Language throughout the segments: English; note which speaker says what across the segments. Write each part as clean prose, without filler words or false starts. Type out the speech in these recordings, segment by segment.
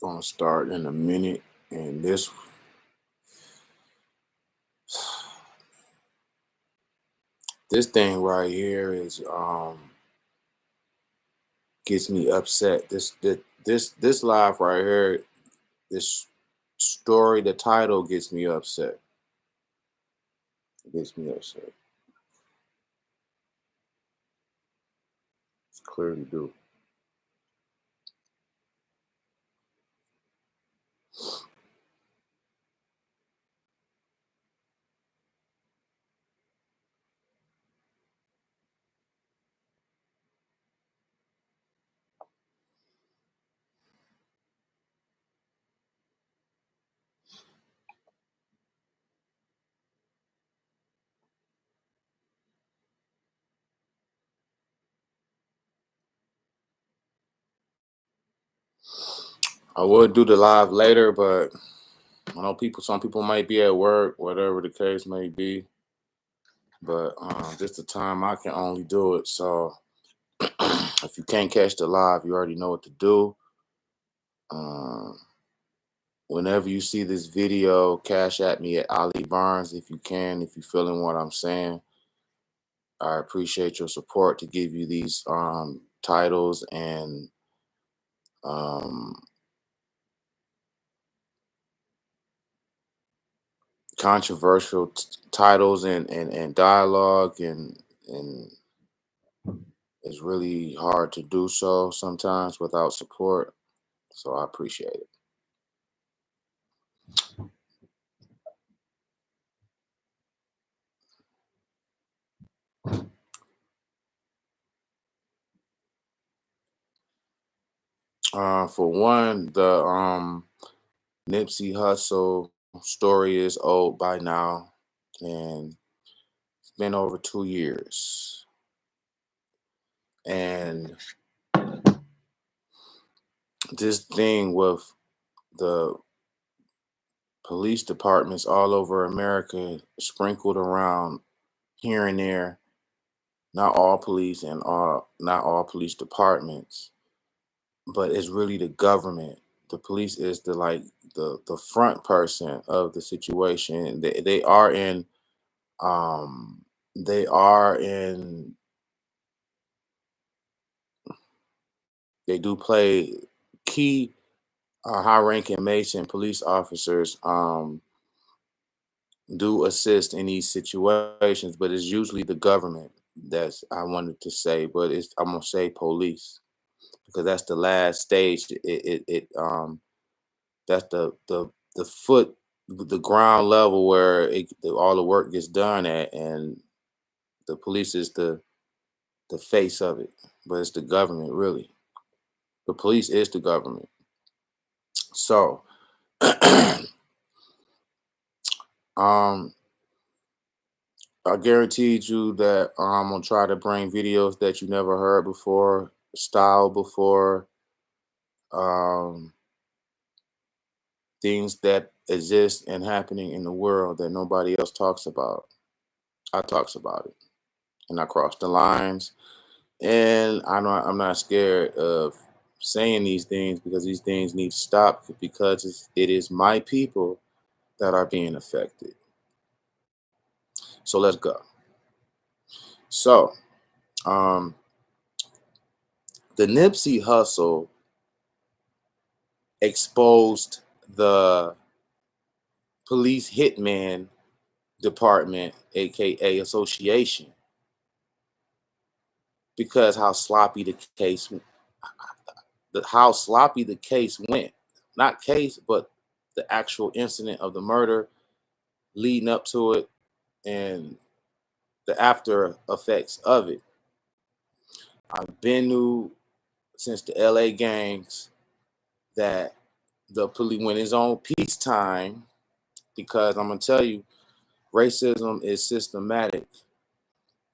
Speaker 1: Gonna start in a minute, and this thing right here is gets me upset. This live right here, this story, the title gets me upset. It gets me upset. It's clearly do. I would do the live later, but I know some people might be at work, whatever the case may be. But just the time I can only do it. So if you can't catch the live, you already know what to do. Um, Whenever you see this video, cash at me at ALIBARNS if you can, if you're feeling what I'm saying. I appreciate your support to give you these titles and um, controversial titles and dialogue, and it's really hard to do so sometimes without support. So I appreciate it. For one, the Nipsey Hussle story is old by now, and it's been over 2 years. And this thing with the police departments all over America sprinkled around here and there, not all police and not all police departments, but it's really the government. The police is the front person of the situation. They are in um they are in they do play key high ranking Mason police officers do assist in these situations, but it's usually the government that's I wanted to say, but I'm gonna say police because that's the last stage. That's the foot the ground level where all the work gets done at, and the police is the face of it, but it's the government really. The police is the government. So um I guaranteed you that I'm gonna try to bring videos that you never heard before, style before, um, things that exist and happening in the world that nobody else talks about. I talks about it, and I cross the lines. And I'm not scared of saying these things because these things need to stop because it is my people that are being affected. So let's go. So um, the Nipsey Hustle exposed the police hitman department, aka association, because how sloppy the case. how sloppy the case went. Not case, but the actual incident of the murder leading up to it and the after effects of it. I've been knew since the LA gangs that the police, when it's on peacetime, because I'm gonna tell you, racism is systematic.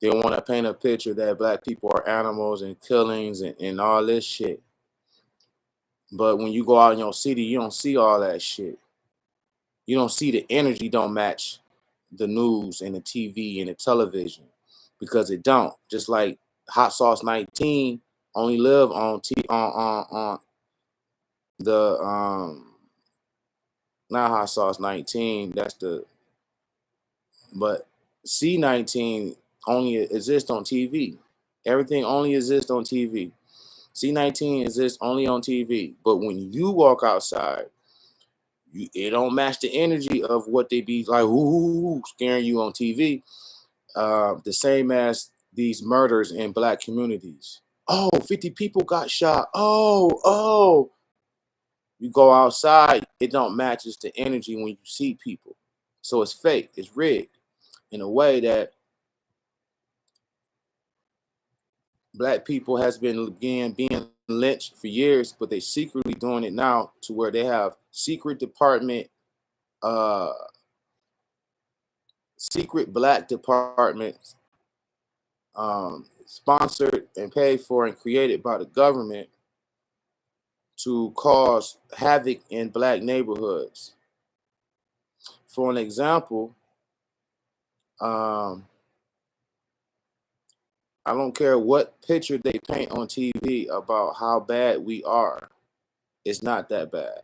Speaker 1: They want to paint a picture that black people are animals and killings and all this shit. But when you go out in your city, you don't see all that shit. You don't see the energy don't match the news and the TV and the television because it don't. Just like Hot Sauce 19 only live on on the not Hot Sauce 19. That's the but C19 only exists on TV. Everything only exists on TV. C19 exists only on TV. But when you walk outside, it don't match the energy of what they be like, ooh, scaring you on TV. The same as these murders in black communities. Oh, 50 people got shot. Oh. You go outside, it don't matches the energy when you see people. So it's fake, it's rigged in a way that black people has been again being lynched for years, but they secretly doing it now to where they have secret department, secret black departments, sponsored and paid for and created by the government to cause havoc in black neighborhoods. For an example, I don't care what picture they paint on TV about how bad we are. It's not that bad.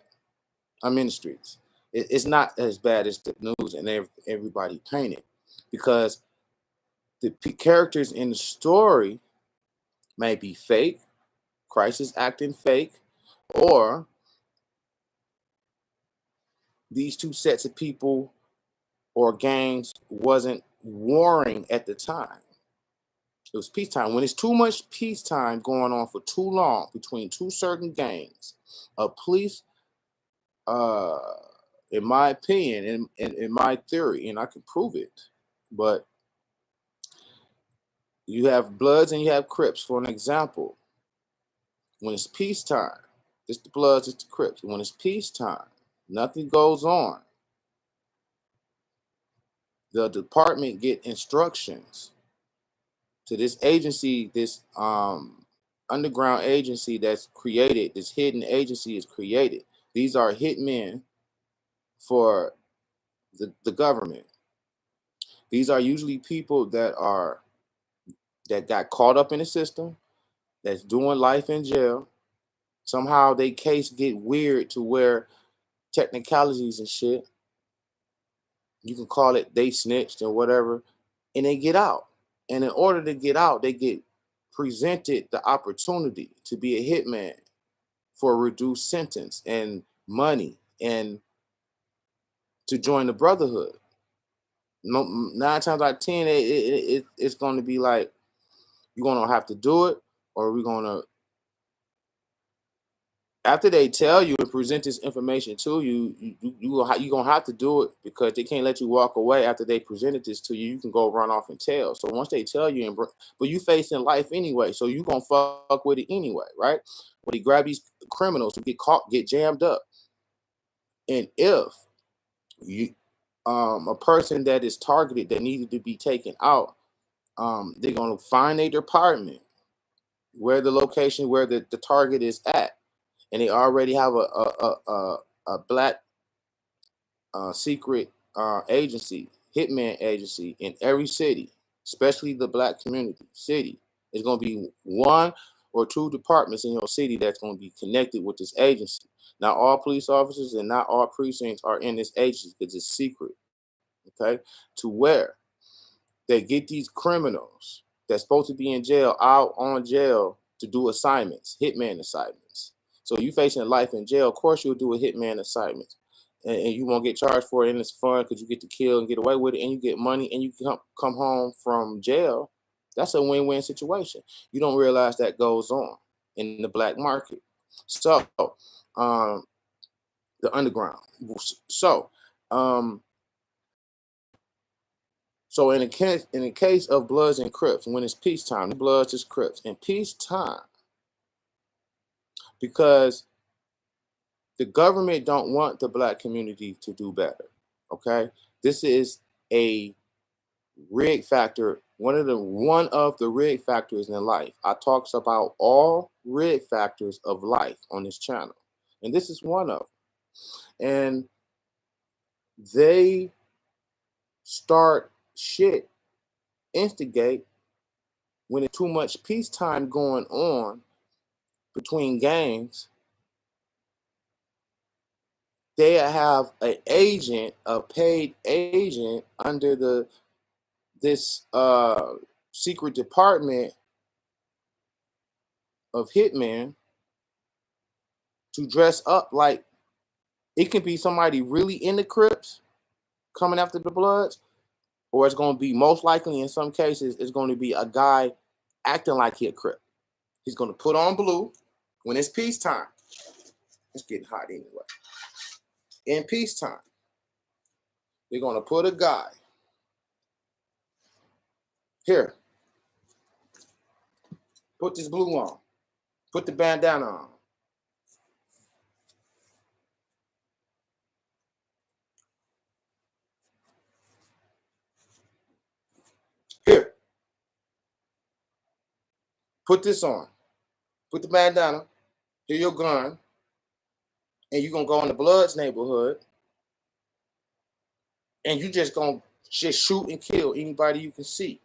Speaker 1: I'm in the streets. It's not as bad as the news and everybody painted, because the characters in the story may be fake, crisis acting fake, or these two sets of people or gangs wasn't warring at the time. It was peacetime. When it's too much peacetime going on for too long between two certain gangs, a police, uh, in my opinion, in my theory, and I can prove it, but you have Bloods and you have Crips. For an example, when it's peacetime, it's the Bloods, it's the Crips. When it's peacetime, nothing goes on. The department get instructions to this agency, this underground agency that's created, this hidden agency is created. These are hitmen for the government. These are usually people that got caught up in the system, that's doing life in jail. Somehow they case get weird to where technicalities and shit, you can call it they snitched or whatever, and they get out. And in order to get out, they get presented the opportunity to be a hitman for a reduced sentence and money and to join the brotherhood. No, 9 times out of 10, it's going to be like, you're going to have to do it, or we're going to, after they tell you and present this information to you, you're going to have to do it, because they can't let you walk away after they presented this to you. You can go run off and tell. So once they tell you, but you facing life anyway, so you're going to fuck with it anyway, right? When they grab these criminals who get caught, get jammed up. And if you, a person that is targeted that needed to be taken out, they're going to find a department where the location where the target is at, and they already have a black secret agency, hitman agency in every city, especially the black community city. It's going to be 1 or 2 departments in your city that's going to be connected with this agency. Not all police officers and not all precincts are in this agency because it's secret. Okay, to where they get these criminals that's supposed to be in jail out on jail to do assignments, hitman assignments. So you facing life in jail, of course you'll do a hitman assignment. And you won't get charged for it, and it's fun because you get to kill and get away with it, and you get money, and you come home from jail. That's a win-win situation. You don't realize that goes on in the black market. So, um, the underground. So, um, so in the case of Bloods and Crips, when it's peacetime, the Bloods is Crips. In peacetime, because the government don't want the black community to do better. Okay, this is a rig factor. One of the rig factors in life. I talks about all rig factors of life on this channel, and this is one of them. And they start shit, instigate when it's too much peacetime going on between gangs. They have an agent, a paid agent under this secret department of hitmen to dress up like it can be somebody really in the Crips coming after the Bloods, or it's going to be most likely in some cases it's going to be a guy acting like he a Crip. He's going to put on blue when it's peacetime. It's getting hot anyway. In peacetime, they're going to put a guy here. Put this blue on. Put the bandana on. Here. Put this on. Put the bandana. Here your gun. And you're going to go in the Bloods neighborhood. And you just going to just shoot and kill anybody you can see.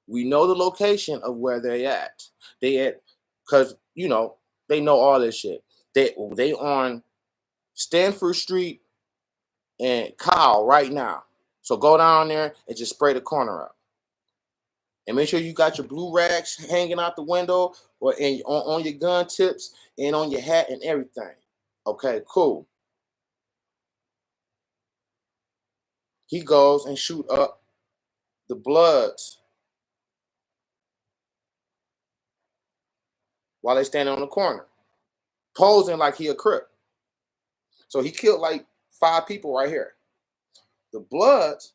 Speaker 1: We know the location of where they at. They at, because, you know, they know all this shit. They on Stanford Street and Kyle right now. So go down there and just spray the corner up. And make sure you got your blue rags hanging out the window or on your gun tips and on your hat and everything. Okay, cool. He goes and shoot up the Bloods while they standing on the corner, posing like he a Crip. So he killed like 5 people right here. The Bloods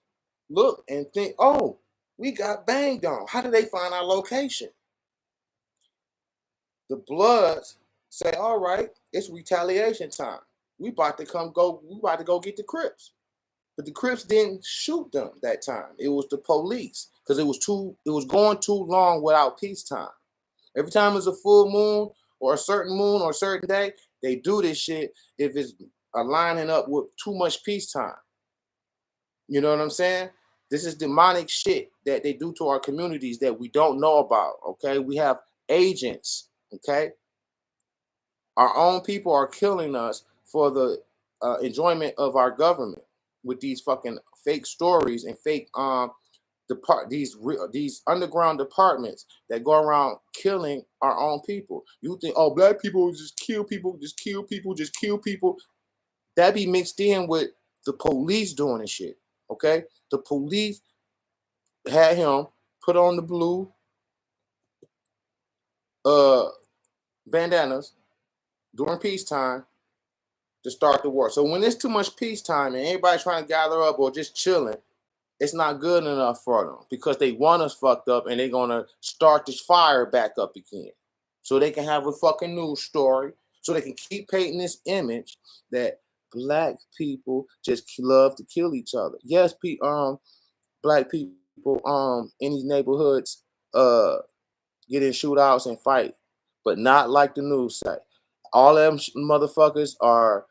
Speaker 1: look and think, oh, we got banged on. How did they find our location? The Bloods say, all right, it's retaliation time. We about to go get the Crips. But the Crips didn't shoot them that time. It was the police because it was going too long without peacetime. Every time it's a full moon or a certain day, they do this shit if it's aligning up with too much peacetime. You know what I'm saying? This is demonic shit that they do to our communities that we don't know about. Okay, we have agents. Okay, our own people are killing us for the enjoyment of our government with these fucking fake stories and fake these underground departments that go around killing our own people. You think, oh, black people just kill people, just kill people, just kill people. That be mixed in with the police doing this shit. Okay, the police had him put on the blue bandanas during peacetime to start the war. So when it's too much peacetime and everybody trying to gather up or just chilling, it's not good enough for them because they want us fucked up and they're gonna start this fire back up again. So they can have a fucking news story. So they can keep painting this image that black people just love to kill each other. Yes, black people in these neighborhoods get in shootouts and fight, but not like the news say. All them motherfuckers are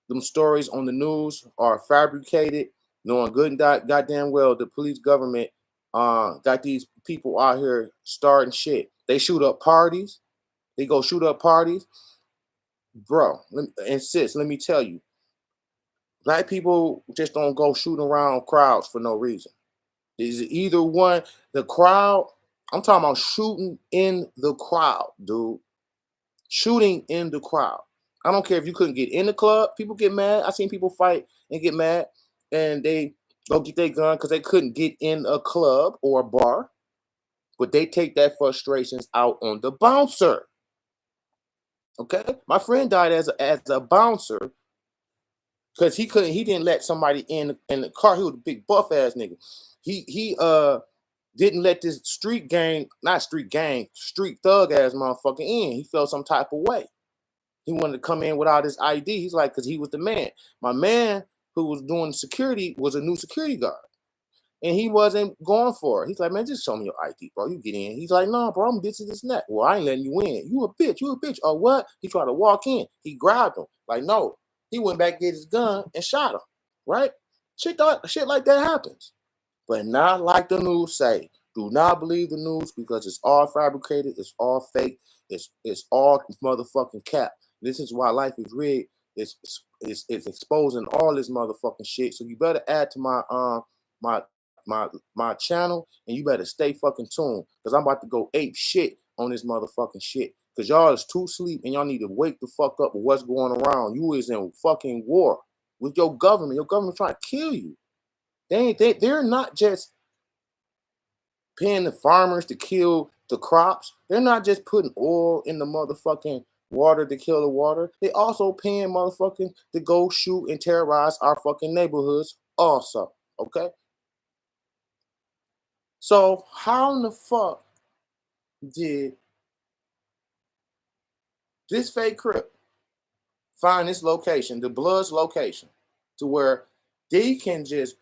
Speaker 1: them stories on the news are fabricated, knowing good and goddamn well the police government got these people out here starting shit. They shoot up parties. They go shoot up parties. Bro, and sis, let me tell you, black people just don't go shooting around crowds for no reason. Is either one, the crowd, I'm talking about shooting in the crowd, dude. Shooting in the crowd. I don't care if you couldn't get in the club. People get mad. I seen people fight and get mad, and they go get their gun because they couldn't get in a club or a bar. But they take that frustrations out on the bouncer. Okay, my friend died as a bouncer because he didn't let somebody in the car. He was a big buff ass nigga. He didn't let this street thug ass motherfucker in. He felt some type of way. He wanted to come in without his ID. He's like, because he was the man. My man who was doing security was a new security guard. And he wasn't going for it. He's like, man, just show me your ID, bro. You get in. He's like, no, bro, I'm this and this and that. Well, I ain't letting you in. You a bitch. You a bitch. Oh, what? He tried to walk in. He grabbed him. Like, no. He went back, get his gun, and shot him. Right? Shit like that happens. But not like the news say. Do not believe the news because it's all fabricated. It's all fake. It's all motherfucking cap. This is why life is rigged. It's exposing all this motherfucking shit. So you better add to my my channel, and you better stay fucking tuned because I'm about to go ape shit on this motherfucking shit. Because y'all is too sleep and y'all need to wake the fuck up with what's going around. You is in fucking war with your government. Your government trying to kill you. They're not just paying the farmers to kill the crops. They're not just putting oil in the motherfucking water to kill the water. They also paying motherfucking to go shoot and terrorize our fucking neighborhoods also. Okay? So how in the fuck did this fake Crip find this location, the Blood's location, to where they can just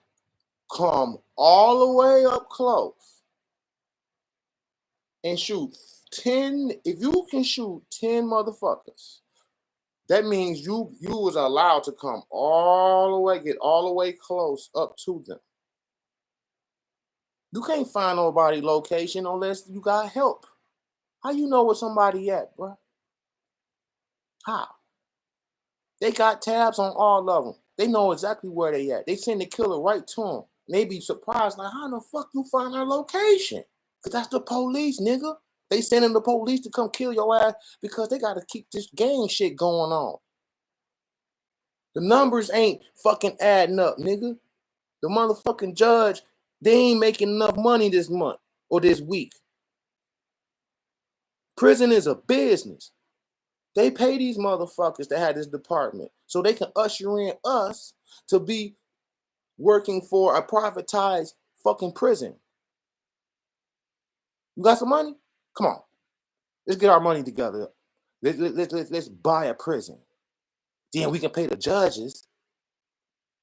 Speaker 1: come all the way up close and shoot 10? If you can shoot 10 motherfuckers, that means you was allowed to come get all the way close up to them. You can't find nobody location unless you got help. How you know where somebody at, bro? How? They got tabs on all of them. They know exactly where they at. They send the killer right to them. And they be surprised, like, how the fuck you find our location? Because that's the police, nigga. They sending the police to come kill your ass because they got to keep this gang shit going on. The numbers ain't fucking adding up, nigga. The motherfucking judge, they ain't making enough money this month or this week. Prison is a business. They pay these motherfuckers that have this department so they can usher in us to be working for a privatized fucking prison. You got some money? Come on. Let's get our money together. Let's buy a prison. Then we can pay the judges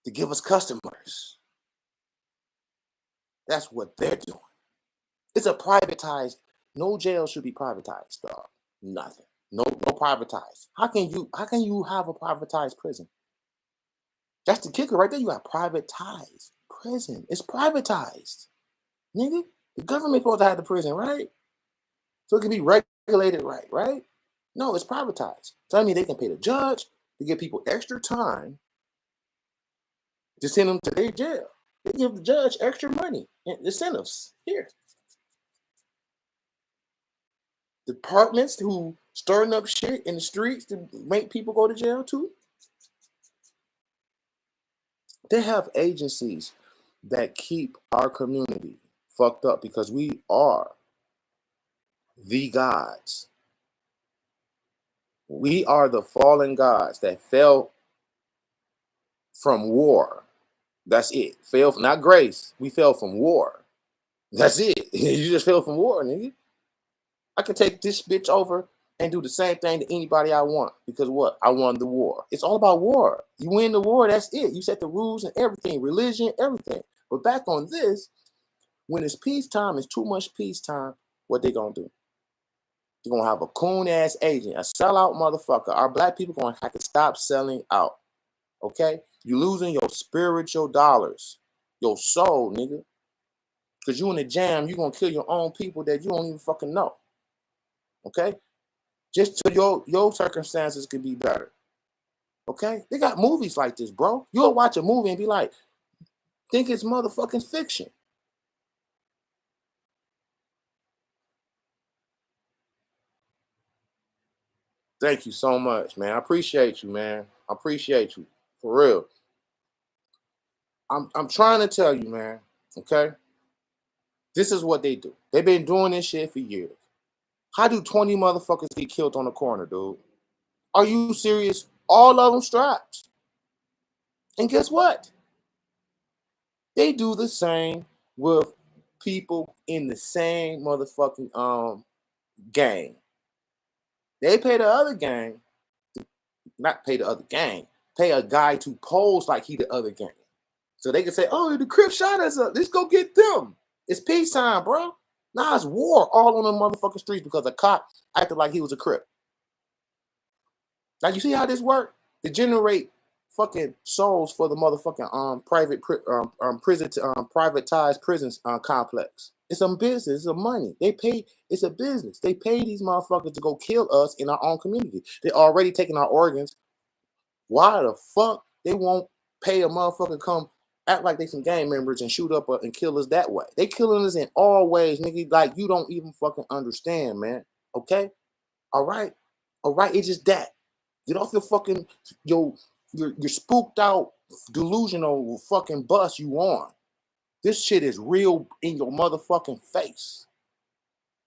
Speaker 1: to give us customers. That's what they're doing. It's a privatized. No jail should be privatized, dog. Nothing. No privatized. How can you have a privatized prison? That's the kicker right there. You got privatized prison. It's privatized. Nigga, the government supposed to have the prison, right? So it can be regulated right? No, it's privatized. So I mean they can pay the judge to give people extra time to send them to their jail. They give the judge extra money and incentives. Here. Departments who stirring up shit in the streets to make people go to jail too. They have agencies that keep our community fucked up because we are the gods. We are the fallen gods that fell from war. That's it. Fell from, not grace. We fell from war. That's it. You just fell from war, nigga. I can take this bitch over and do the same thing to anybody I want because what? I won the war. It's all about war. You win the war, that's it. You set the rules and everything, religion, everything. But back on this, when it's peacetime, it's too much peacetime, what they gonna do? They're gonna have a coon ass agent, a sellout motherfucker. Our black people gonna have to stop selling out. Okay? You losing your spiritual dollars, your soul, nigga. Cause you in the jam, you gonna kill your own people that you don't even fucking know. Okay? Just so your circumstances could be better. Okay? They got movies like this, bro. You'll watch a movie and be like, think it's motherfucking fiction. Thank you so much, man. I appreciate you, man. I appreciate you. For real. I'm trying to tell you, man. Okay? This is what they do. They've been doing this shit for years. How do 20 motherfuckers get killed on the corner, dude? Are you serious? All of them straps. And guess what? They do the same with people in the same motherfucking gang. They pay the other gang, not pay the other gang, pay a guy to pose like he the other gang. So they can say, oh, the Crip shot us up. Let's go get them. It's peacetime, bro. Nah, it's war all on the motherfucking streets because a cop acted like he was a Crip. Now you see how this work? To generate fucking souls for the motherfucking prison privatized prisons complex. It's a business. It's a money. They pay. It's a business. They pay these motherfuckers to go kill us in our own community. They're already taking our organs. Why the fuck they won't pay a motherfucker come act like they some gang members and shoot up and kill us that way? They killing us in all ways, nigga. Like you don't even fucking understand, man. Okay, all right, all right. It's just that. Get off your fucking your spooked out delusional fucking bus you on. This shit is real in your motherfucking face.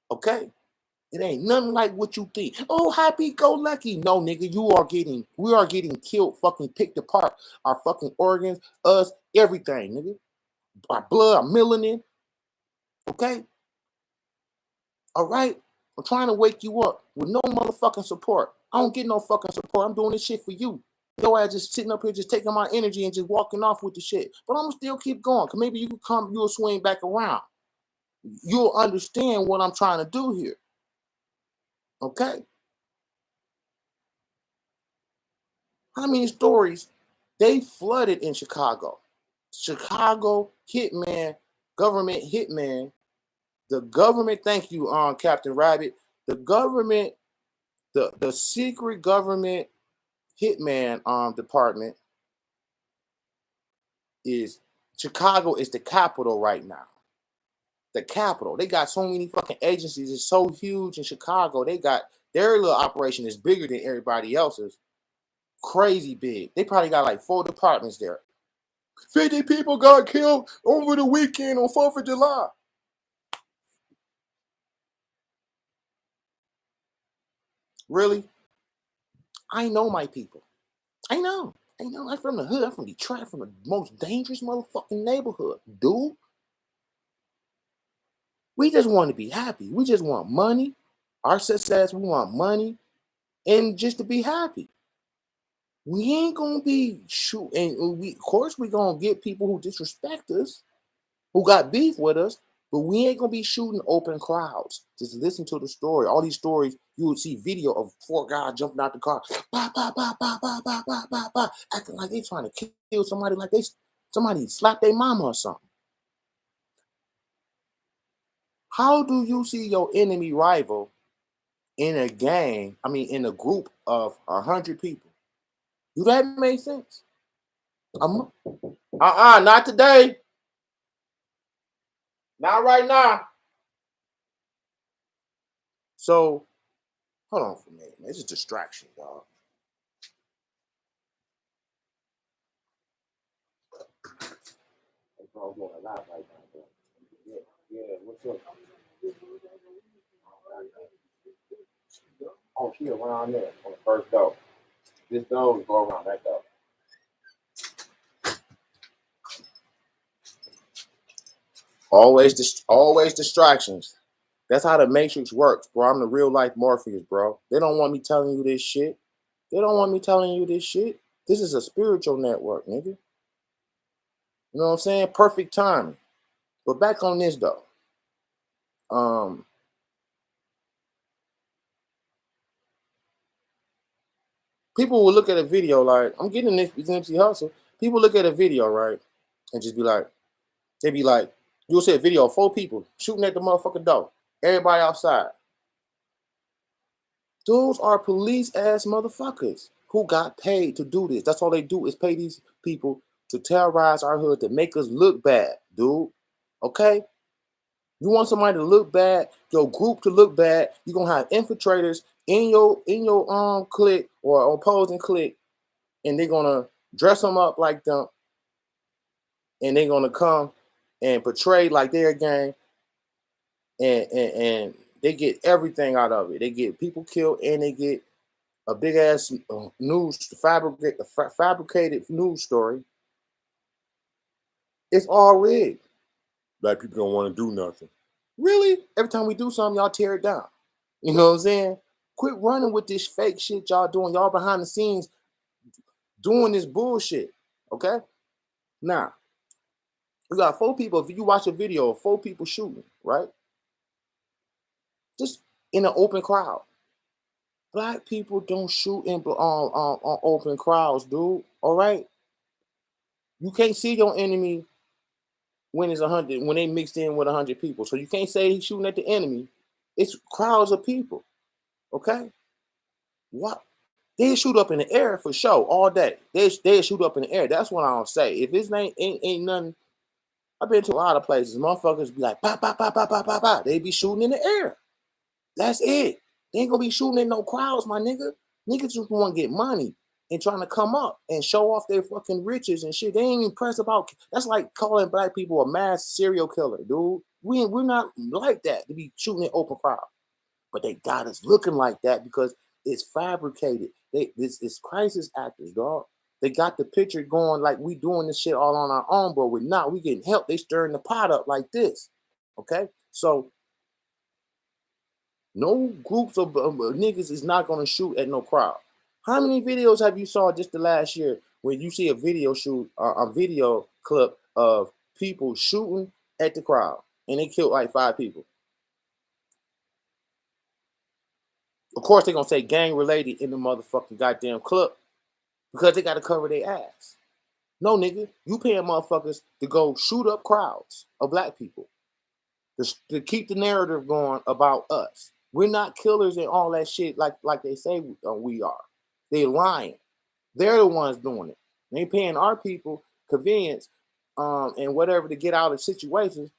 Speaker 1: Okay? It ain't nothing like what you think. Oh, happy go lucky. No, nigga, we are getting killed, fucking picked apart. Our fucking organs, us, everything, nigga. Our blood, our melanin. Okay? All right? I'm trying to wake you up with no motherfucking support. I don't get no fucking support. I'm doing this shit for you. Your ass just sitting up here, just taking my energy and just walking off with the shit. But I'm gonna still keep going. Cause maybe you'll swing back around. You'll understand what I'm trying to do here. Okay? How many stories they flooded in Chicago? Chicago hitman, government hitman, the government, thank you, Captain Rabbit. The government, the secret government hitman department is Chicago is the capital right now. The capital. They got so many fucking agencies. It's so huge in Chicago. They got their little operation is bigger than everybody else's. Crazy big. They probably got like 4 departments there. 50 people got killed over the weekend on 4th of July. Really? I know my people. I know. I'm from the hood. I'm from Detroit. I'm from the most dangerous motherfucking neighborhood, dude. We just want to be happy. We just want money. Our success, we want money and just to be happy. We ain't gonna be shooting. Of course, we gonna get people who disrespect us, who got beef with us, but we ain't gonna be shooting open crowds. Just listen to the story. All these stories, you would see video of 4 guys jumping out the car, bah, bah, bah, bah, bah, bah, bah, bah, bah, acting like they trying to kill somebody, like somebody slapped their mama or something. How do you see your enemy rival in a gang? I mean, in a group of 100 people? Do that make sense? Not today. Not right now. So, hold on for a minute, man. It's a distraction, dog. I'm going a lot right now, bro. Yeah, what's up? Oh, she around there on the first door. This door is go around that door. Always distractions. That's how the Matrix works, bro. I'm the real life Morpheus, bro. They don't want me telling you this shit. They don't want me telling you this shit. This is a spiritual network, nigga. You know what I'm saying? Perfect timing. But back on this though. People will look at a video like, I'm getting this Nipsey Hussle. People look at a video, right? And just be like, they be like, you'll see a video of 4 people shooting at the motherfucking door. Everybody outside. Those are police ass motherfuckers who got paid to do this. That's all they do is pay these people to terrorize our hood, to make us look bad, dude. Okay? You want somebody to look bad, your group to look bad, you're gonna have infiltrators in your clique or opposing clique, and they're gonna dress them up like them, and they're gonna come and portray like they're a gang, and they get everything out of it. They get people killed and they get a big ass fabricated news story. It's all rigged. Black people don't want to do nothing. Really? Every time we do something, y'all tear it down. You know what I'm saying? Quit running with this fake shit y'all doing. Y'all behind the scenes doing this bullshit. Okay? Now, we got 4 people. If you watch a video of 4 people shooting, right? Just in an open crowd. Black people don't shoot in on open crowds, dude. All right? You can't see your enemy when it's 100, when they mixed in with 100 people. So you can't say he's shooting at the enemy. It's crowds of people. Okay? What? They shoot up in the air for sure all day. They shoot up in the air. That's what I don't say. If this ain't nothing, I've been to a lot of places. Motherfuckers be like, pop, pop, pop, pop, pop, pop, pop. They be shooting in the air. That's it. They ain't gonna be shooting in no crowds, my nigga. Niggas just want to get money and trying to come up and show off their fucking riches and shit. They ain't even pressed about. That's like calling black people a mass serial killer, dude. We're not like that to be shooting in open crowd. But they got us looking like that because it's fabricated. It's crisis actors, dog. They got the picture going like we doing this shit all on our own, but we're not. We getting help. They stirring the pot up like this. Okay? So no groups of niggas is not gonna shoot at no crowd. How many videos have you saw just the last year when you see a video shoot, a video clip of people shooting at the crowd and they killed like 5 people? Of course, they're gonna say gang related in the motherfucking goddamn clip because they gotta cover their ass. No, nigga, you paying motherfuckers to go shoot up crowds of black people to keep the narrative going about us. We're not killers and all that shit like they say we are. They lying. They're the ones doing it. They paying our people convenience and whatever to get out of situations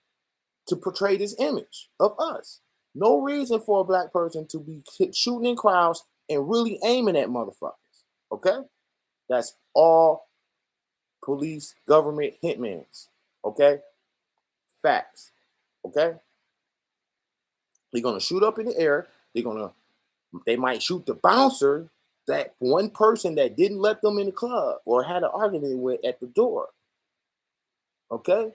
Speaker 1: to portray this image of us. No reason for a black person to be shooting in crowds and really aiming at motherfuckers. Okay? That's all police, government, hitmans. Okay? Facts. Okay? They're gonna shoot up in the air. They might shoot the bouncer, that one person that didn't let them in the club or had an argument with at the door. Okay?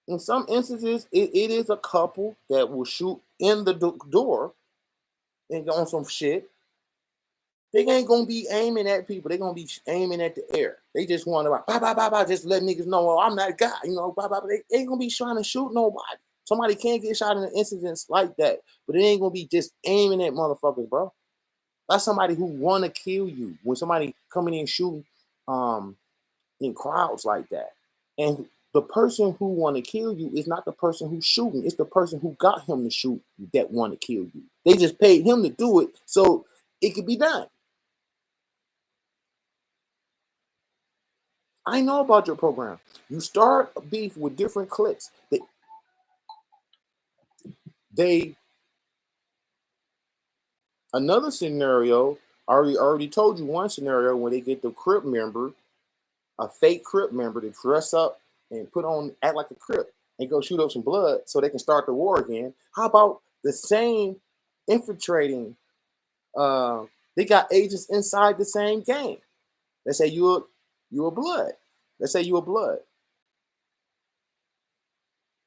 Speaker 1: In some instances, it is a couple that will shoot in the door and go on some shit. They ain't gonna be aiming at people. They're gonna be aiming at the air. They just want to bah, bah, bah, bah, just let niggas know, well, I'm that guy, you know, bah, bah, bah. They ain't gonna be trying to shoot nobody. Somebody can get shot in an incident like that, but it ain't gonna be just aiming at motherfuckers, bro. That's somebody who want to kill you. When somebody coming in shooting in crowds like that. And the person who want to kill you is not the person who's shooting. It's the person who got him to shoot that want to kill you. They just paid him to do it so it could be done. I know about your program. You start a beef with different cliques. They another scenario, I already told you one scenario when they get the Crip member, a fake Crip member to dress up and act like a Crip and go shoot up some blood so they can start the war again. How about the same infiltrating? They got agents inside the same gang. Let's say you a blood. Let's say you a blood.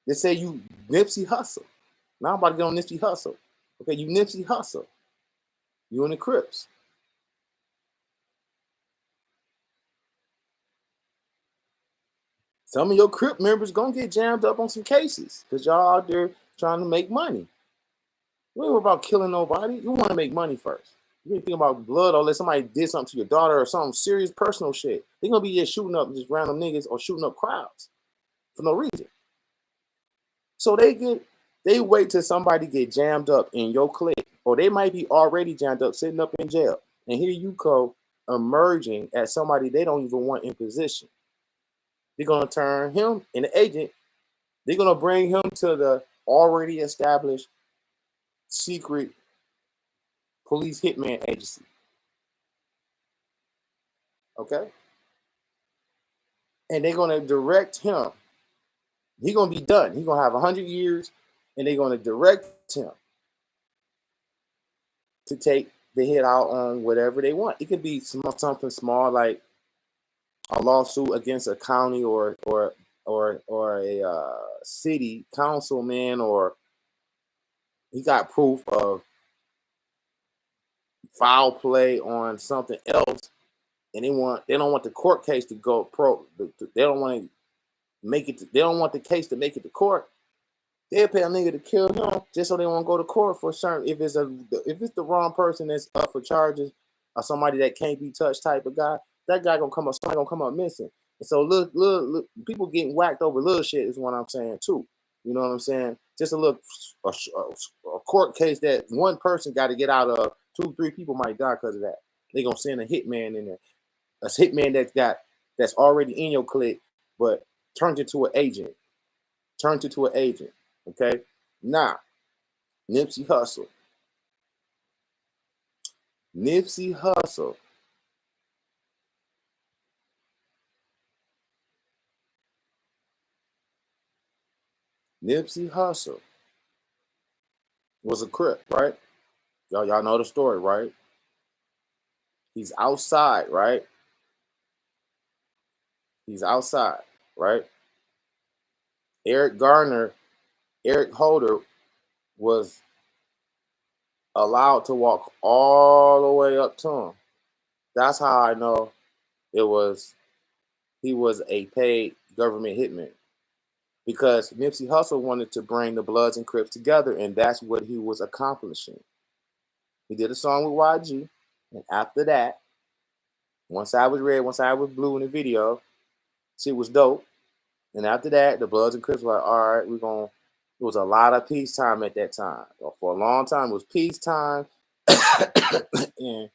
Speaker 1: Let's say you Nipsey Hussle. Now I'm about to get on Nipsey Hussle. Okay, you Nipsey Hussle. You in the Crips. Some of your Crip members gonna get jammed up on some cases because y'all out there trying to make money. You ain't about killing nobody. You want to make money first. You ain't think about blood unless somebody did something to your daughter or some serious personal shit. They gonna be just shooting up just random niggas or shooting up crowds for no reason. So they wait till somebody get jammed up in your clique, or they might be already jammed up, sitting up in jail, and here you go emerging as somebody they don't even want in position. They're gonna turn him in the agent. They're gonna bring him to the already established secret police hitman agency. Okay, and they're gonna direct him. He's gonna be done. He's gonna have 100 years, and they're gonna direct him to take they hit out on whatever they want. It could be something small like a lawsuit against a county or a city councilman, or he got proof of foul play on something else, and they don't want the court case to go pro. They don't want to make it. They don't want the case to make it to court. They'll pay a nigga to kill him just so they won't go to court for certain. If it's the wrong person that's up for charges, or somebody that can't be touched type of guy, that guy gonna come up. Somebody gonna come up missing. And so look, people getting whacked over little shit is what I'm saying too. You know what I'm saying? Just a court case that one person got to get out of, 2-3 people might die because of that. They gonna send a hitman in there, a hitman that's already in your clique, but turned into an agent. Okay, now Nipsey Hussle. Nipsey Hussle. Nipsey Hussle was a Crip, right? Y'all know the story, right? He's outside, right? He's outside, right? Eric Holder was allowed to walk all the way up to him. That's how I know he was a paid government hitman. Because Nipsey Hussle wanted to bring the Bloods and Crips together, and that's what he was accomplishing. He did a song with YG, and after that, one side was red, one side was blue in the video. Shit was dope. And after that, the Bloods and Crips were like, all right, it was a lot of peacetime at that time. For a long time, it was peacetime. And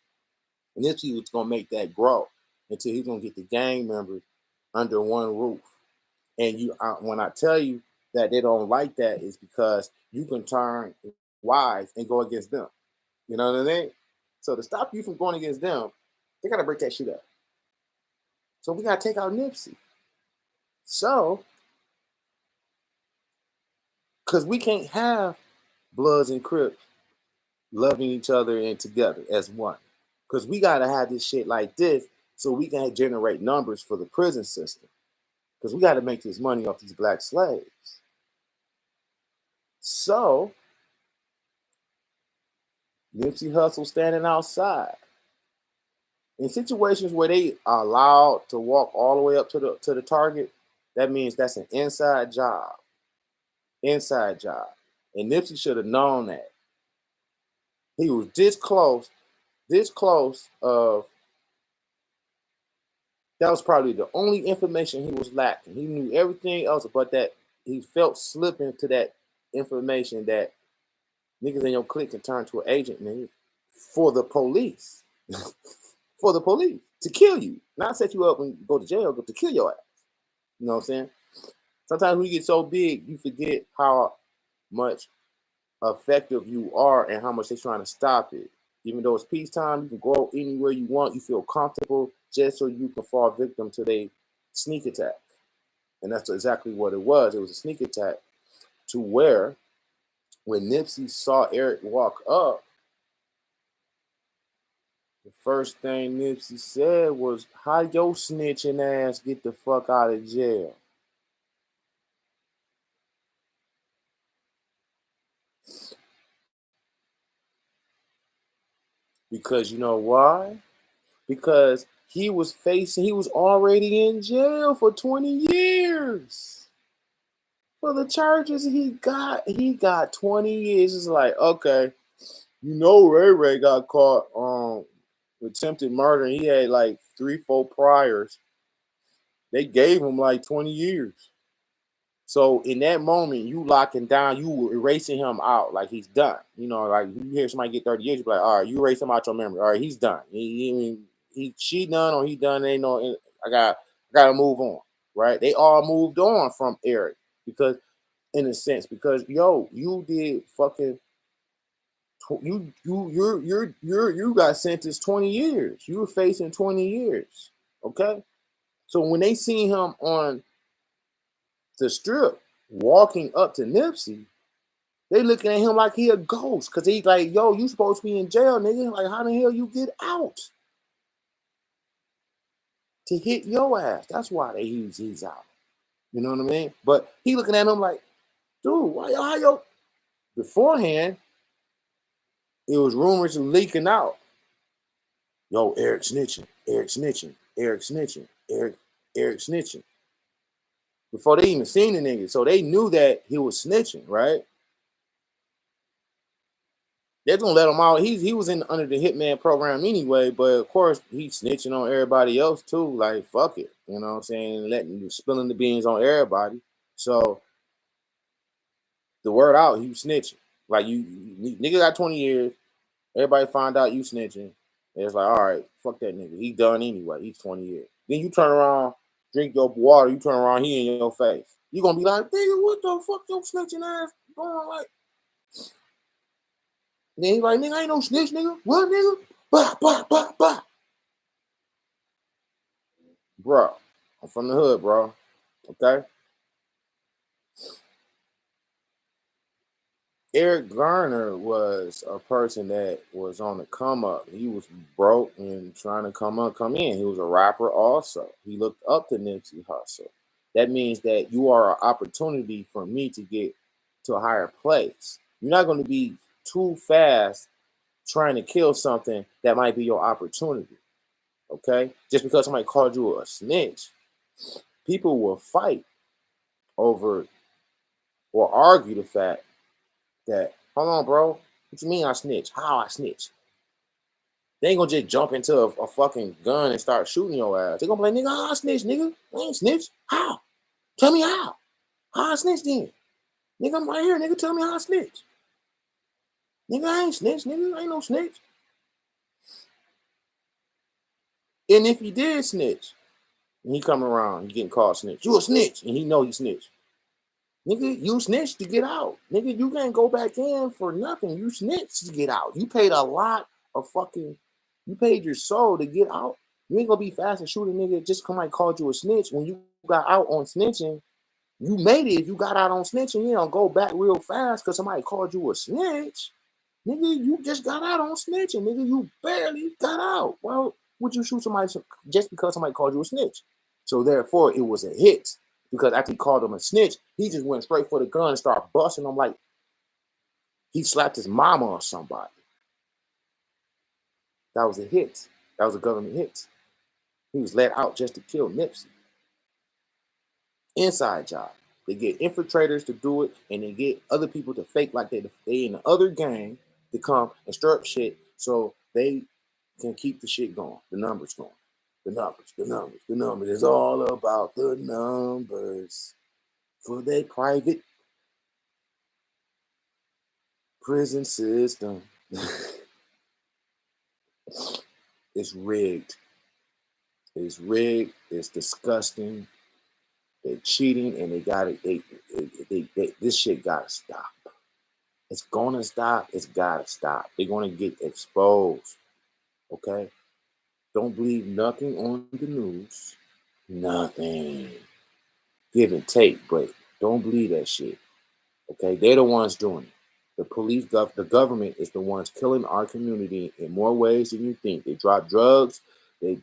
Speaker 1: Nipsey was going to make that grow until he's going to get the gang members under one roof. And when I tell you that they don't like that, is because you can turn wise and go against them. You know what I mean? So to stop you from going against them, they got to break that shit up. So we got to take out Nipsey. So, because we can't have Bloods and Crips loving each other and together as one. Because we got to have this shit like this so we can generate numbers for the prison system. Because we got to make this money off these black slaves. So, Nipsey Hussle standing outside. In situations where they are allowed to walk all the way up to the target, that means that's an inside job. Inside job. And Nipsey should have known that. He was this close of, that was probably the only information he was lacking. He knew everything else, but that he felt slipping to that information that niggas in your clique can turn to an agent, nigga, for the police. For the police. To kill you. Not set you up and go to jail, but to kill your ass. You know what I'm saying? Sometimes when you get so big, you forget how much effective you are and how much they're trying to stop it. Even though it's peacetime, you can go anywhere you want. You feel comfortable just so you can fall victim to their sneak attack. And that's exactly what it was. It was a sneak attack to where when Nipsey saw Eric walk up, the first thing Nipsey said was, how your snitching ass get the fuck out of jail? Because you know why? Because he was already in jail for 20 years. For the charges he got 20 years. It's like, okay, you know Ray Ray got caught with attempted murder, and he had like 3-4 priors. They gave him like 20 years. So in that moment, you locking down, you erasing him out like he's done. You know, like you hear somebody get 30 years, you be like, all right, you erase him out your memory. All right, he's done. She done or he done. Ain't no, I gotta move on. Right? They all moved on from Eric because, in a sense, because you did fucking. You got sentenced 20 years. You were facing 20 years. Okay? So when they seen him on the strip walking up to Nipsey, They looking at him like he a ghost. Cause he's like, yo, you supposed to be in jail, nigga. Like, how the hell you get out? To hit your ass. That's why he's out. You know what I mean? But he looking at him like, dude, why y'all how yo beforehand, it was rumors leaking out. Yo, Eric snitching, Eric snitching, Eric snitching, Eric snitching. Before they even seen the nigga. So they knew that he was snitching, right? They're gonna let him out. He was in under the Hitman program anyway, but of course he's snitching on everybody else too. Like fuck it, you know what I'm saying? Letting spilling the beans on everybody. So the word out, he was snitching. Like nigga got 20 years. Everybody find out you snitching. And it's like, all right, fuck that nigga. He done anyway. He's 20 years. Then you turn around, drink your water. You turn around, he in your face. You gonna be like, nigga, what the fuck your snitching ass going like? And then he's like, nigga, I ain't no snitch, nigga. What, nigga? Bah, bah, bah, bah. Bro, I'm from the hood, bro. Okay? Eric Garner was a person that was on the come up. He was broke and trying to come in. He was a rapper also. He looked up to Nipsey Hussle. That means that you are an opportunity for me to get to a higher place. You're not going to be too fast trying to kill something that might be your opportunity. Okay? Just because somebody called you a snitch, people will fight over or argue the fact that, hold on, bro, what you mean I snitch? How I snitch? They ain't gonna just jump into a fucking gun and start shooting your ass. They gonna be like, nigga, how I snitch, nigga? I ain't snitch. How? Tell me how. How I snitch then? Nigga, I'm right here, nigga. Tell me how I snitch. Nigga, I ain't snitch, nigga. I ain't no snitch. And if he did snitch, and he come around, he getting called snitch. You a snitch, and he know you snitch. Nigga, you snitched to get out. Nigga, you can't go back in for nothing. You snitched to get out. You paid a lot of fucking, you paid your soul to get out. You ain't gonna be fast and shoot a nigga just come like called you a snitch. When you got out on snitching, you made it. If you got out on snitching, you don't go back real fast because somebody called you a snitch. Nigga, you just got out on snitching. Nigga, you barely got out. Well, would you shoot somebody just because somebody called you a snitch? So therefore, it was a hit. Because after he called him a snitch, he just went straight for the gun and started busting him like he slapped his mama or somebody. That was a hit. That was a government hit. He was let out just to kill Nipsey. Inside job. They get infiltrators to do it, and they get other people to fake like they in the other gang to come and stir up shit so they can keep the shit going, the numbers going. The numbers, the numbers, the numbers. It's all about the numbers for their private prison system. It's rigged. It's rigged. It's disgusting. They're cheating, and they got it. This shit gotta stop. It's gonna stop. It's gotta stop. They're gonna get exposed. Okay. Don't believe nothing on the news. Nothing. Give and take, but don't believe that shit. Okay, they're the ones doing it. The police, the government is the ones killing our community in more ways than you think. They drop drugs. They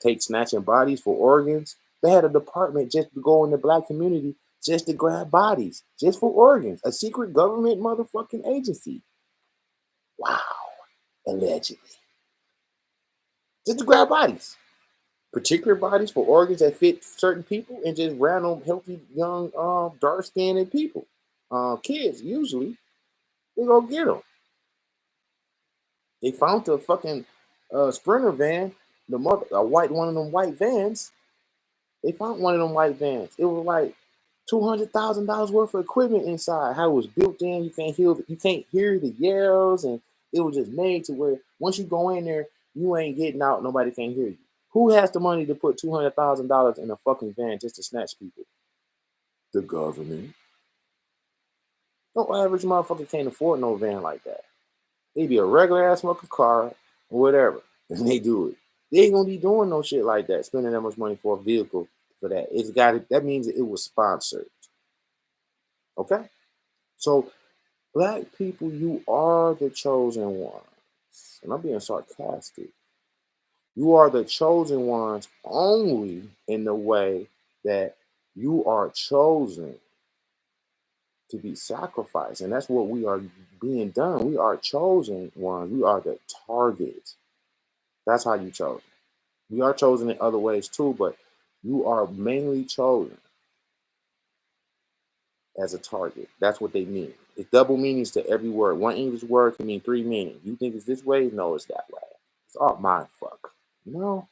Speaker 1: take snatching bodies for organs. They had a department just to go in the black community just to grab bodies, just for organs. A secret government motherfucking agency. Wow, allegedly, just to grab bodies, particular bodies for organs that fit certain people, and just random healthy young dark skinned people, kids usually. They go get them. They found the fucking Sprinter van, the mother, a white one of them white vans. They found one of them white vans. It was like $200,000 worth of equipment inside. How it was built in, you can't hear the yells, and it was just made to where once you go in there, you ain't getting out. Nobody can hear you. Who has the money to put $200,000 in a fucking van just to snatch people? The government. No average motherfucker can't afford no van like that. They be a regular ass fucking car or whatever, and they do it. They ain't gonna be doing no shit like that, spending that much money for a vehicle for that. It's got it. That means it was sponsored. Okay, so Black people, you are the chosen ones. And I'm being sarcastic. You are the chosen ones only in the way that you are chosen to be sacrificed. And that's what we are being done. We are chosen ones. We are the target. That's how you chosen. We are chosen in other ways too, but you are mainly chosen as a target. That's what they mean. It's double meanings to every word. One English word can mean three meanings. You think it's this way? No, it's that way. It's all mind fuck. No,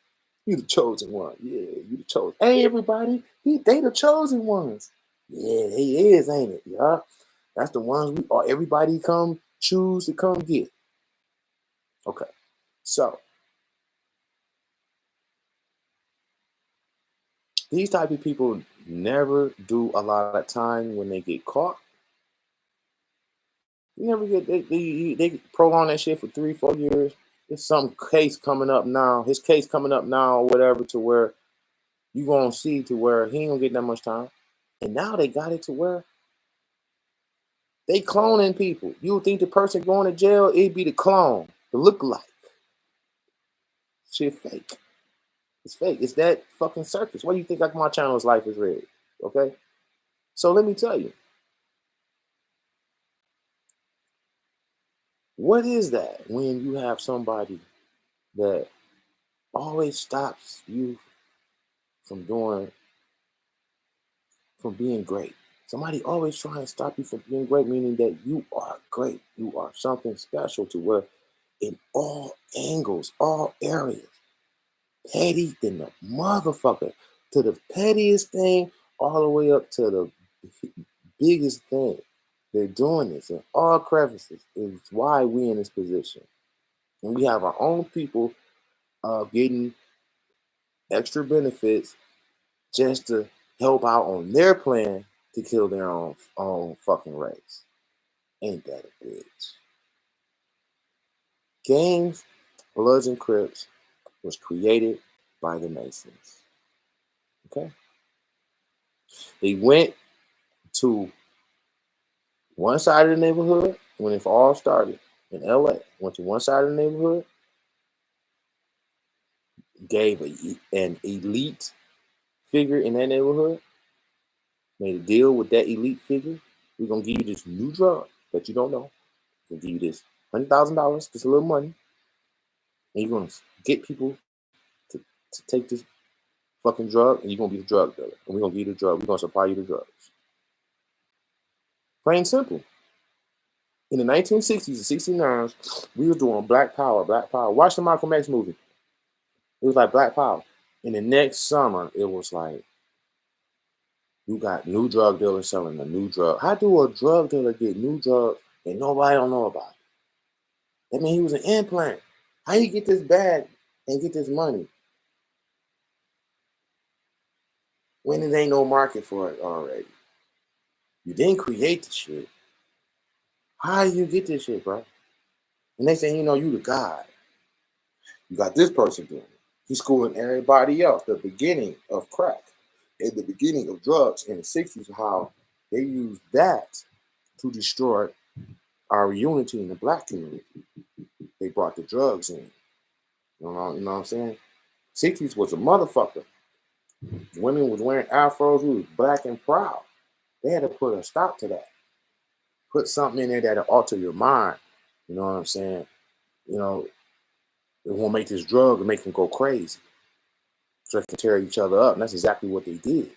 Speaker 1: you the chosen one. Yeah, you the chosen. Hey, everybody, they the chosen ones. Yeah, they is, ain't it? Yeah, that's the ones we all everybody come choose to come get. Okay, so these type of people never do a lot of time when they get caught. You never get they prolong that shit for 3, 4 years. There's some case coming up now. His case coming up now or whatever to where you gonna see to where he ain't gonna get that much time. And now they got it to where they cloning people. You would think the person going to jail, it'd be the clone, the lookalike. Shit fake. It's fake. It's that fucking circus. Why do you think like my channel's life is rigged? Okay? So let me tell you, what is that when you have somebody that always stops you from doing from being great? Somebody always trying to stop you from being great, meaning that you are great. You are something special to where in all angles, all areas, petty than the motherfucker, to the pettiest thing all the way up to the biggest thing. They're doing this in all crevices. It's why we in this position. And we have our own people getting extra benefits just to help out on their plan to kill their own fucking race. Ain't that a bitch? Gangs, Bloods and Crips was created by the Masons. Okay? They went to one side of the neighborhood when it all started in LA. Went to one side of the neighborhood, gave an elite figure in that neighborhood, made a deal with that elite figure. We're gonna give you this new drug that you don't know. We're gonna give you this $100,000, just a little money, and you're gonna get people to take this fucking drug, and you're gonna be the drug dealer. And we're gonna give you the drug. We're gonna supply you the drugs. Plain simple. In the 1960s and 69s, we were doing Black Power, Black Power. Watch the Malcolm X movie. It was like Black Power. In the next summer, it was like, you got new drug dealers selling a new drug. How do a drug dealer get new drugs and nobody don't know about it? That means he was an implant. How you get this bag and get this money when there ain't no market for it already? You didn't create the shit. How do you get this shit, bro? And they say, you the God. You got this person doing it. He's schooling everybody else. The beginning of crack and the beginning of drugs in the 60s, how they used that to destroy our unity in the black community. They brought the drugs in. You know what I'm saying? 60s was a motherfucker. Women was wearing afros. We was black and proud. They had to put a stop to that. Put something in there that'll alter your mind. You know what I'm saying? It won't make this drug and make them go crazy. So they can tear each other up. And that's exactly what they did.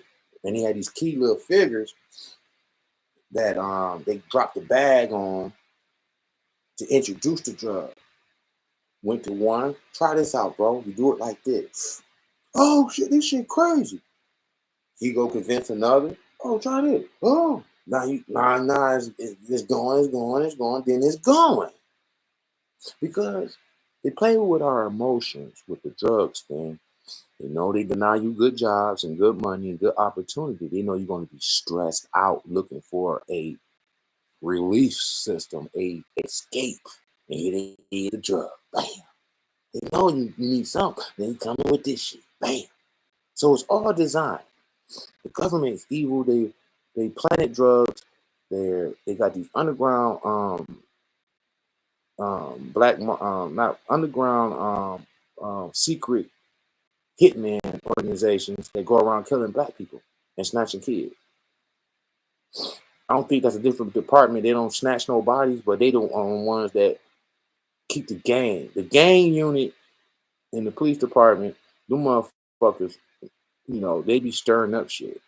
Speaker 1: And he had these key little figures that they dropped the bag on to introduce the drug. Went to one, try this out, bro. You do it like this. Oh shit, this shit crazy. He go convince another. Oh, try this. Oh, nah, it's going, then it's going. Because they play with our emotions with the drugs thing. They know they deny you good jobs and good money and good opportunity. They know you're going to be stressed out looking for a relief system, a escape. And you need the drug. Bam. They know you need something. Then you come in with this shit. Bam. So it's all designed. The government is evil. They planted drugs. They're they got these underground not underground secret hitman organizations that go around killing black people and snatching kids. I don't think that's a different department. They don't snatch no bodies, but they don't ones that keep the gang. The gang unit in the police department, them motherfuckers, they be stirring up shit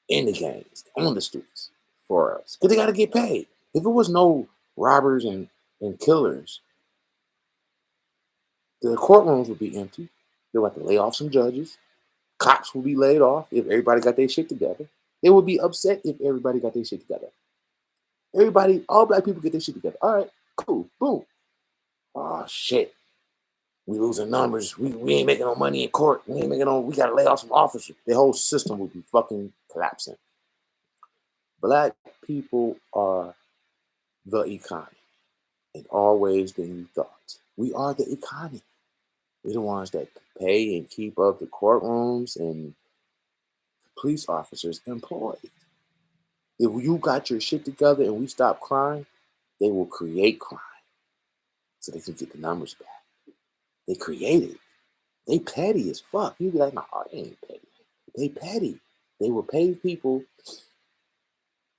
Speaker 1: in the gangs, on the streets for us. Because they got to get paid. If it was no robbers and killers, the courtrooms would be empty. They'll have to lay off some judges. Cops will be laid off if everybody got their shit together. They would be upset if everybody got their shit together. Everybody, all black people get their shit together. All right, cool, boom. Oh, shit. We losing numbers. We ain't making no money in court. We got to lay off some officers. The whole system would be fucking collapsing. Black people are the economy in all ways than you thought. We are the economy. We're the ones that pay and keep up the courtrooms and police officers employed. If you got your shit together and we stop crime, they will create crime so they can get the numbers back. They create it. They petty as fuck. You be like, no, they ain't petty. They petty. They will pay people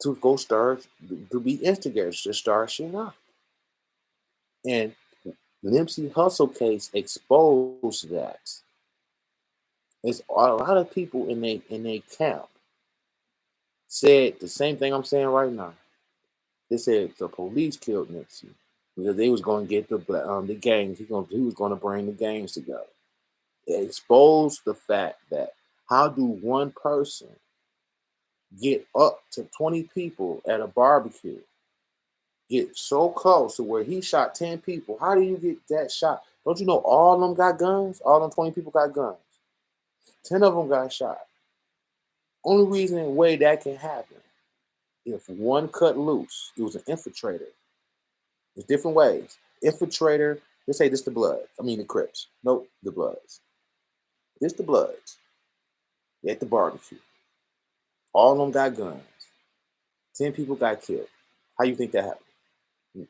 Speaker 1: to go start, to be instigators, to start shit up. And Nipsey Hussle case exposed that. There's a lot of people in they camp said the same thing I'm saying right now. They said the police killed Nipsey because they was going to get the gangs. He was going to bring the gangs together. It exposed the fact that how do one person get up to 20 people at a barbecue, get so close to where he shot 10 people? How do you get that shot? Don't you know all of them got guns? All them 20 people got guns. 10 of them got shot. Only reason way that can happen, if one cut loose, it was an infiltrator. There's different ways. Infiltrator, let's say this the blood. I mean the Crips. Nope, the Bloods. This the Bloods. At the barbecue. All of them got guns. 10 people got killed. How you think that happened?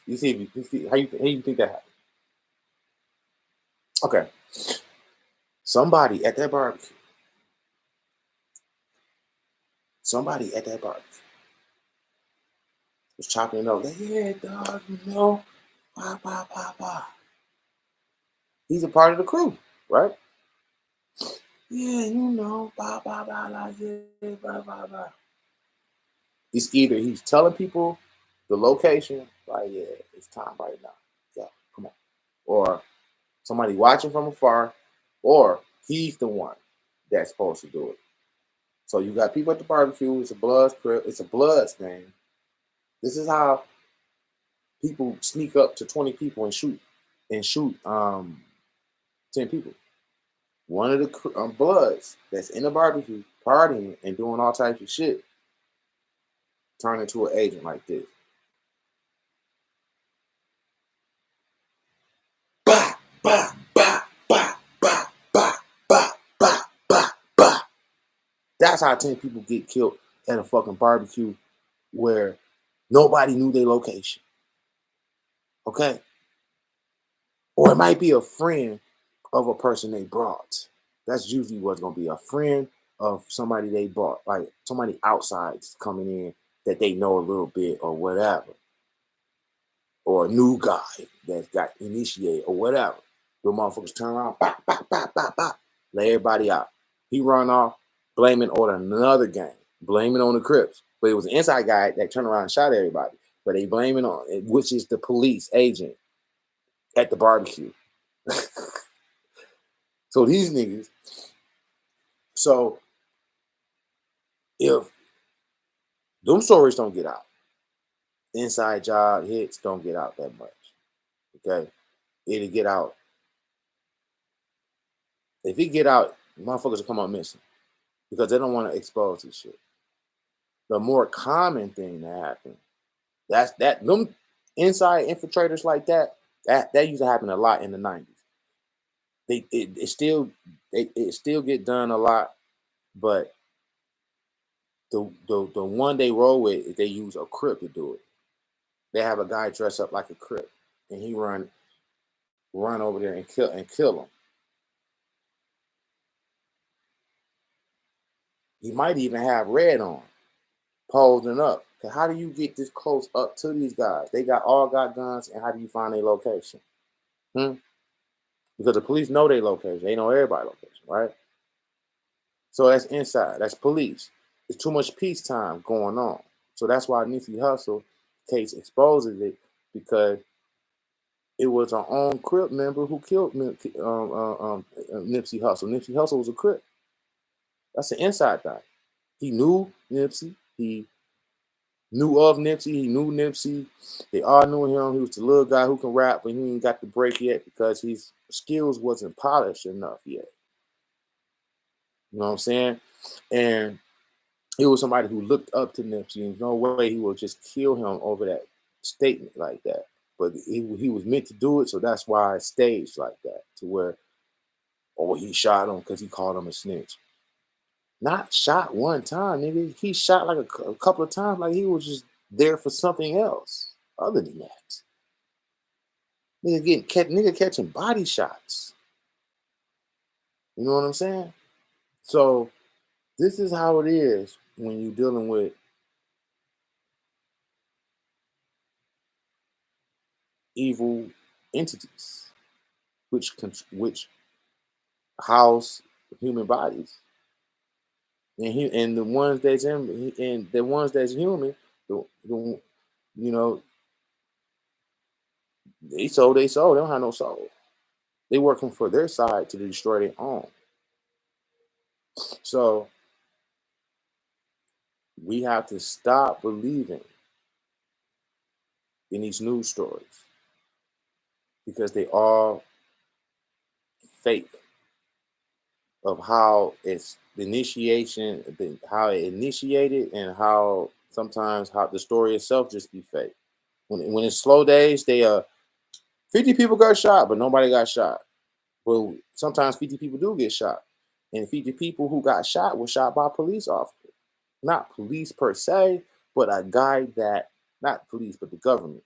Speaker 1: You see how you think that happened? Okay. Somebody at that barbecue was chopping it up. Like, yeah, dog, bah. He's a part of the crew, right? Yeah, blah, yeah, blah. It's either he's telling people the location, like, yeah, it's time right now. Yeah, come on. Or somebody watching from afar, or he's the one that's supposed to do it. So you got people at the barbecue, it's a Bloods crib, it's a Bloods thing. This is how people sneak up to 20 people and shoot 10 people. One of the Bloods that's in the barbecue partying and doing all types of shit turn into an agent like this. Bah, bah, bah, bah, bah, bah, bah, bah, bah, bah. That's how 10 people get killed at a fucking barbecue where nobody knew their location. Okay? Or it might be a friend of a person they brought. That's usually what's going to be, a friend of somebody they brought. Like somebody outside coming in that they know a little bit or whatever. Or a new guy that got initiated or whatever. The motherfuckers turn around, bah, bah, bah, bah, bah, lay everybody out. He run off, blaming on another gang, blaming on the Crips. But it was an inside guy that turned around and shot everybody. But they blaming on, which is the police agent at the barbecue. So these niggas, so if them stories don't get out, inside job hits don't get out that much. Okay? It'll get out. If it get out, motherfuckers will come up missing because they don't want to expose this shit. The more common thing that happens, that's that them inside infiltrators like that used to happen a lot in the 90s. It still get done a lot, but The one they roll with, they use a Crip to do it. They have a guy dress up like a Crip, and he run over there and kill him. He might even have red on, posing up. How do you get this close up to these guys? They got guns, and how do you find their location? Hmm? Because the police know their location. They know everybody's location, right? So that's inside. That's police. There's too much peacetime going on. So that's why Nipsey Hussle case exposes it, because it was our own Crip member who killed Nipsey Hussle. Nipsey Hussle was a Crip. That's the inside thing. He knew Nipsey. He knew of Nipsey. He knew Nipsey. They all knew him. He was the little guy who can rap, but he ain't got the break yet because his skills wasn't polished enough yet. You know what I'm saying? And he was somebody who looked up to Nipsey. There's no way he would just kill him over that statement like that. But he was meant to do it, so that's why it staged like that, to where, oh, he shot him because he called him a snitch. Not shot one time, nigga. He shot like a couple of times, like he was just there for something else other than that. Nigga catching body shots. You know what I'm saying? So this is how it is when you're dealing with evil entities, which house human bodies, and the ones that's human, the you know, they sold. They don't have no soul. They working for their side to destroy their own. So we have to stop believing in these news stories because they are fake, of how it's the initiation, how it initiated, and how sometimes how the story itself just be fake. When it's slow days, 50 people got shot, but nobody got shot. Well, sometimes 50 people do get shot, and 50 people who got shot were shot by police officers, not police per se, but a guy that, not police, but the government.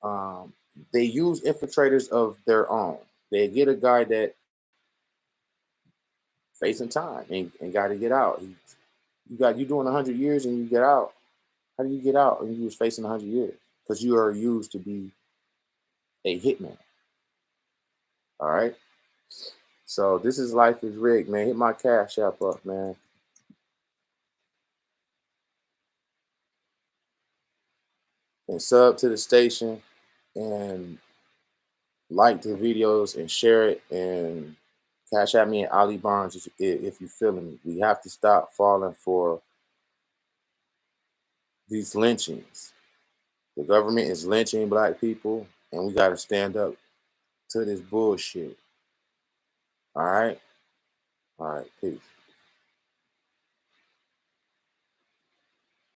Speaker 1: Um, they use infiltrators of their own. They get a guy that facing time and got to get out. You doing 100 years and you get out. How do you get out and you was facing 100 years? Because you are used to be a hitman. All right. So this is Life is Rigged, man. Hit my cash app up, man. And sub to the station and like the videos and share it and cash at me at ALIBARNS if you're feeling me. We have to stop falling for these lynchings. The government is lynching black people, and we got to stand up to this bullshit. All right? All right, peace.